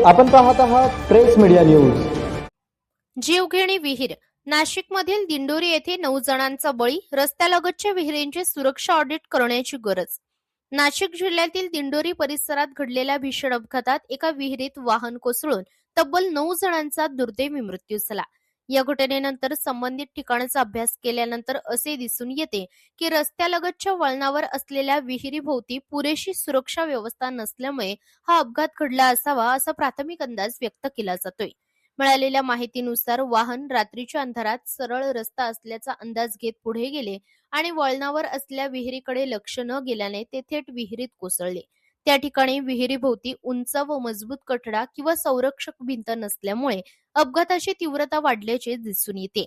आपण पाहत आहात प्रेस मीडिया न्यूज. जीवघेणी विहीर. नाशिकमधील दिंडोरी येथे 9 जणांचा बळी. रस्त्यालगतच्या विहिरींची सुरक्षा ऑडिट करण्याची गरज. नाशिक जिल्ह्यातील दिंडोरी परिसरात घडलेल्या भीषण अपघातात एका विहिरीत वाहन कोसळून तब्बल 9 जणांचा दुर्दैवी मृत्यू झाला. या घटनेनंतर संबंधित ठिकाणाचा अभ्यास केल्यानंतर असे दिसून येते की रस्त्यालगतच्या वळणावर असलेल्या विहिरीभोवती पुरेशी सुरक्षा व्यवस्था नसल्यामुळे हा अपघात घडला असावा असा प्राथमिक अंदाज व्यक्त केला जातोय. मिळालेल्या माहितीनुसार वाहन रात्रीच्या अंधारात सरळ रस्ता असल्याचा अंदाज घेत पुढे गेले आणि वळणावर असलेल्या विहिरीकडे लक्ष न गेल्याने ते थेट विहिरीत कोसळले. त्या ठिकाणी विहिरीभोवती उंच व मजबूत कठडा किंवा संरक्षक भिंत नसल्यामुळे अपघाताची तीव्रता वाढल्याचे दिसून येते.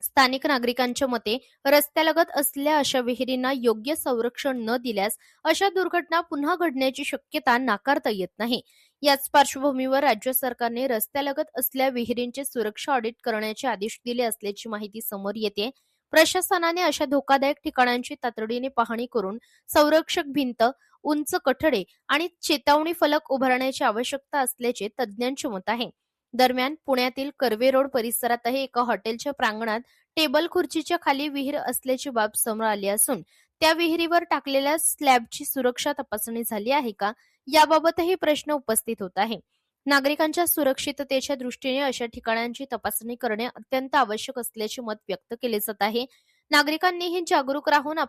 स्थानिक नागरिकांच्या मते रस्त्यालगत असलेल्या अशा विहिरींना योग्य संरक्षण न दिल्यास अशा दुर्घटना पुन्हा घडण्याची शक्यता नाकारता येत नाही. याच पार्श्वभूमीवर राज्य सरकारने रस्त्यालगत असलेल्या विहिरींचे सुरक्षा ऑडिट करण्याचे आदेश दिले असल्याची माहिती समोर येते. प्रशासनाने अशा धोकादायक ठिकाणांची तातडीने पाहणी करून संरक्षक भिंत, उंच कठडे आणि चेतावणी फलक उभारण्याची आवश्यकता असल्याचे तज्ज्ञांचे मत आहे. दरम्यान पुण्यातील कर्वे रोड परिसरातही एका हॉटेलच्या प्रांगणात टेबल खुर्चीच्या खाली विहीर असल्याची बाब समोर आली असून त्या विहिरीवर टाकलेल्या स्लॅबची सुरक्षा तपासणी झाली आहे का, याबाबतही प्रश्न उपस्थित होत आहे. नागरिकांच्या सुरक्षिततेच्या दृष्टीने अशा ठिकाणांची तपासणी करणे अत्यंत आवश्यक असल्याचे मत व्यक्त केले जात आहे. नागरिकांनीही जागरूक राहून